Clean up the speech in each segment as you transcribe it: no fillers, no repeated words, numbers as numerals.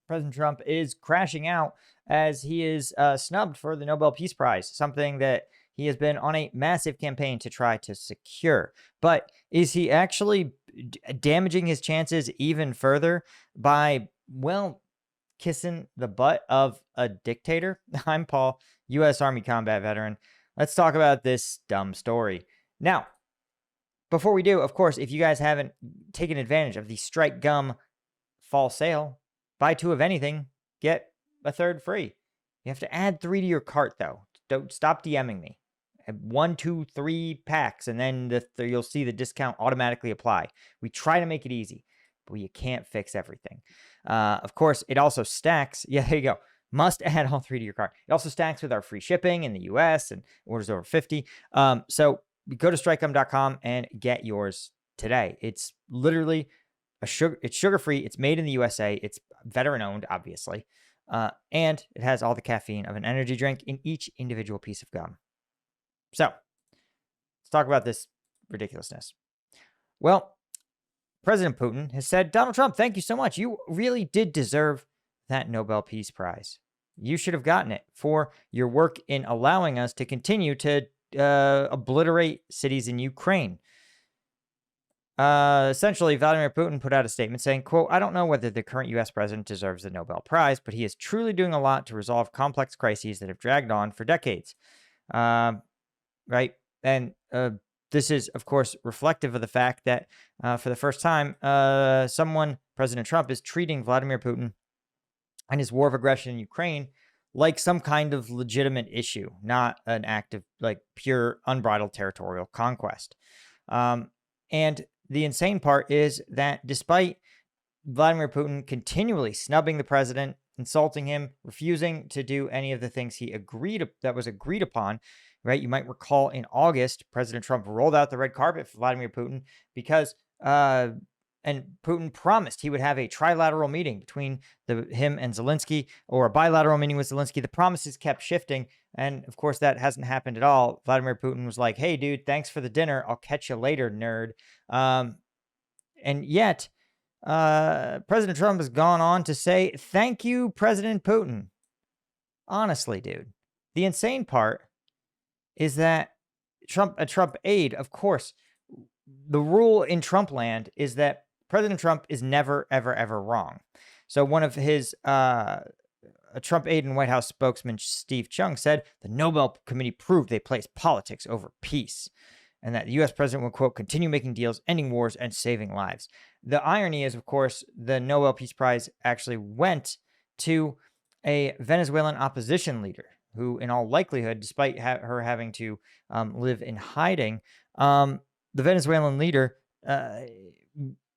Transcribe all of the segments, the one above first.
President Trump is crashing out as he is snubbed for the Nobel Peace Prize, something that he has been on a massive campaign to try to secure. But is he actually damaging his chances even further by, well, kissing the butt of a dictator? I'm Paul, U.S. Army combat veteran. Let's talk about this dumb story. Now, before we do, of course, if you guys haven't taken advantage of the Strike Gum fall sale, buy 2 of anything, get a 3rd free. You have to add 3 to your cart, though. Don't stop DMing me. 1, 2, 3 packs, and then you'll see the discount automatically apply. We try to make it easy, but you can't fix everything. Of course, it also stacks. Yeah, there you go. Must add all 3 to your cart. It also stacks with our free shipping in the US and orders over 50. So go to strikegum.com and get yours today. It's literally it's sugar-free. It's made in the USA. It's veteran-owned, obviously. And it has all the caffeine of an energy drink in each individual piece of gum. So let's talk about this ridiculousness. Well, President Putin has said, Donald Trump, thank you so much. You really did deserve that Nobel Peace Prize. You should have gotten it for your work in allowing us to continue to obliterate cities in Ukraine. Essentially, Vladimir Putin put out a statement saying, quote, I don't know whether the current U.S. president deserves the Nobel Prize, but he is truly doing a lot to resolve complex crises that have dragged on for decades. Right? And this is, of course, reflective of the fact that for the first time, President Trump, is treating Vladimir Putin and his war of aggression in Ukraine like some kind of legitimate issue, not an act of like pure unbridled territorial conquest. And the insane part is that despite Vladimir Putin continually snubbing the president, insulting him, refusing to do any of the things that was agreed upon, right? You might recall in August, President Trump rolled out the red carpet for Vladimir Putin because and Putin promised he would have a trilateral meeting between him and Zelensky, or a bilateral meeting with Zelensky. The promises kept shifting, and of course that hasn't happened at all. Vladimir Putin was like, hey, dude, thanks for the dinner. I'll catch you later, nerd. And yet, President Trump has gone on to say, thank you, President Putin. Honestly, dude, the insane part is that a Trump aide, of course, the rule in Trump land is that President Trump is never, ever, ever wrong. So one of his, a Trump aide and White House spokesman, Steve Chung, said the Nobel Committee proved they placed politics over peace, and that the U.S. president will, quote, continue making deals, ending wars, and saving lives. The irony is, of course, the Nobel Peace Prize actually went to a Venezuelan opposition leader who, in all likelihood, despite her having to live in hiding, the Venezuelan leader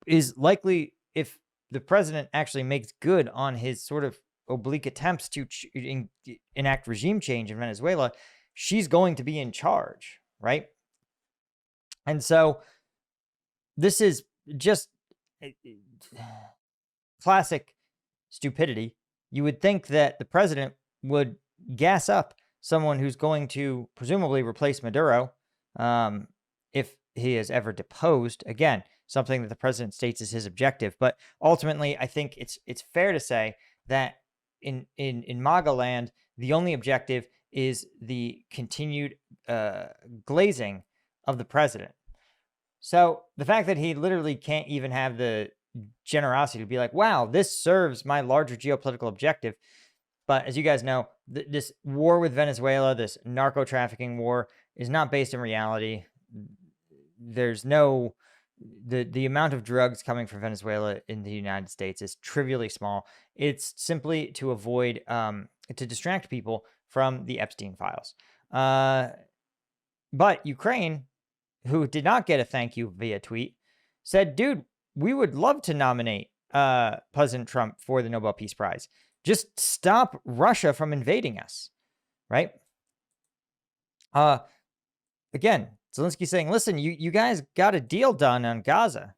is likely, if the president actually makes good on his sort of oblique attempts to enact regime change in Venezuela, she's going to be in charge, right? And so this is just classic stupidity. You would think that the president would gas up someone who's going to presumably replace Maduro if he is ever deposed. Again, something that the president states is his objective. But ultimately, I think it's fair to say that in MAGA land, the only objective is the continued glazing of the president. So the fact that he literally can't even have the generosity to be like, wow, this serves my larger geopolitical objective. But as you guys know, this war with Venezuela, this narco trafficking war, is not based in reality. There's no, the amount of drugs coming from Venezuela in the United States is trivially small. It's simply to avoid, to distract people from the Epstein files. But Ukraine, who did not get a thank you via tweet, said, dude, we would love to nominate President Trump for the Nobel Peace Prize. Just stop Russia from invading us, right? Again, Zelensky's saying, listen, you guys got a deal done on Gaza.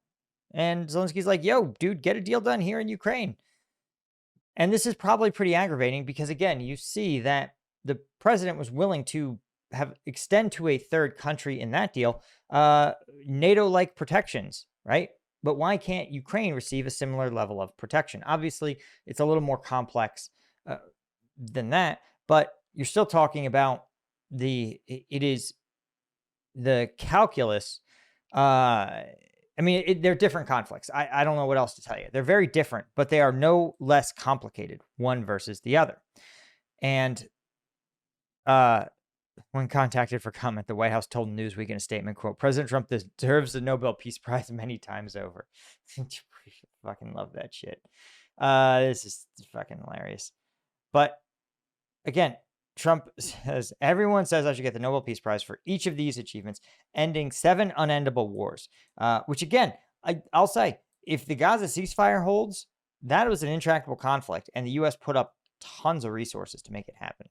And Zelensky's like, yo, dude, get a deal done here in Ukraine. And this is probably pretty aggravating because, again, you see that the president was willing to extend to a third country in that deal NATO-like protections, right? But why can't Ukraine receive a similar level of protection? Obviously, it's a little more complex than that, but you're still talking about it is the calculus. I mean, they're different conflicts. I don't know what else to tell you. They're very different, but they are no less complicated, one versus the other. And when contacted for comment, the White House told Newsweek in a statement, quote, President Trump deserves the Nobel Peace Prize many times over. Fucking love that shit. This is fucking hilarious. But again, Trump says, everyone says I should get the Nobel Peace Prize for each of these achievements, ending 7 unendable wars. Which again, I'll say, if the Gaza ceasefire holds, that was an intractable conflict, and the U.S. put up tons of resources to make it happen.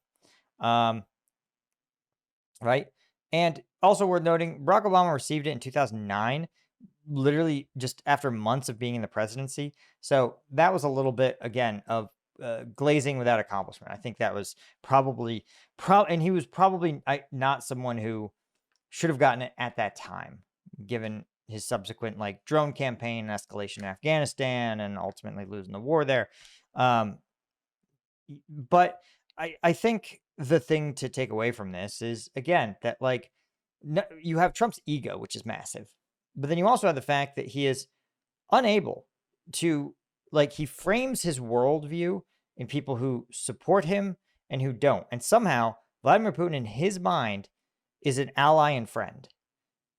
Right? And also worth noting, Barack Obama received it in 2009, literally just after months of being in the presidency. So that was a little bit, again, of glazing without accomplishment. I think that was probably, and he was probably not someone who should have gotten it at that time, given his subsequent like drone campaign, escalation in Afghanistan, and ultimately losing the war there. But I think the thing to take away from this is, again, that like you have Trump's ego, which is massive, but then you also have the fact that he is unable to, like, he frames his worldview in people who support him and who don't. And somehow Vladimir Putin in his mind is an ally and friend.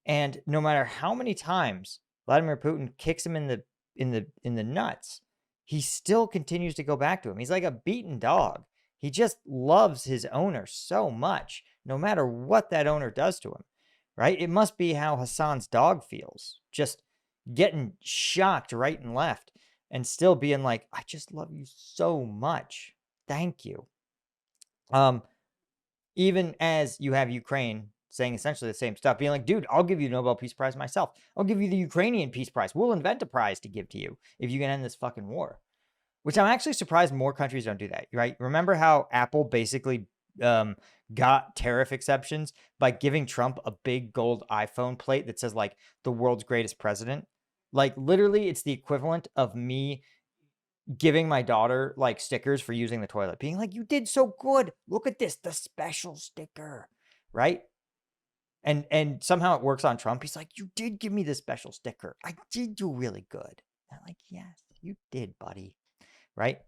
And no matter how many times Vladimir Putin kicks him in the nuts, he still continues to go back to him. He's like a beaten dog. He just loves his owner so much, no matter what that owner does to him, right? It must be how Hassan's dog feels, just getting shocked right and left and still being like, I just love you so much. Thank you. Even as you have Ukraine saying essentially the same stuff, being like, dude, I'll give you the Nobel Peace Prize myself. I'll give you the Ukrainian Peace Prize. We'll invent a prize to give to you if you can end this fucking war. Which I'm actually surprised more countries don't do that, right? Remember how Apple basically got tariff exceptions by giving Trump a big gold iPhone plate that says, like, the world's greatest president? Like, literally, it's the equivalent of me giving my daughter, like, stickers for using the toilet. Being like, you did so good. Look at this, the special sticker, right? And somehow it works on Trump. He's like, you did give me the special sticker. I did do really good. I'm like, yes, you did, buddy. Right?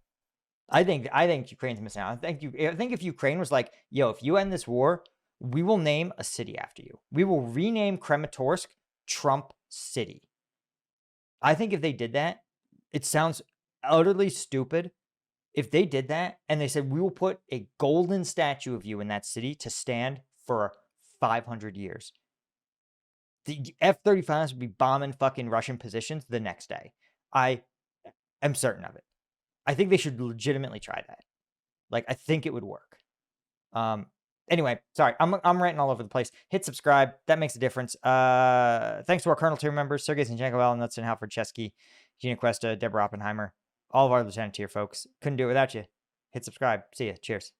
I think Ukraine's missing out. I think if Ukraine was like, yo, if you end this war, we will name a city after you. We will rename Kramatorsk Trump City. I think if they did that, it sounds utterly stupid. If they did that and they said, we will put a golden statue of you in that city to stand for 500 years. The F-35s would be bombing fucking Russian positions the next day. I am certain of it. I think they should legitimately try that. Like, I think it would work. Anyway, sorry, I'm ranting all over the place. Hit subscribe. That makes a difference. Thanks to our Colonel tier members, Sergei Zinchenko, Alan Knudsen, Halford Chesky, Gina Cuesta, Deborah Oppenheimer, all of our Lieutenant tier folks. Couldn't do it without you. Hit subscribe. See ya. Cheers.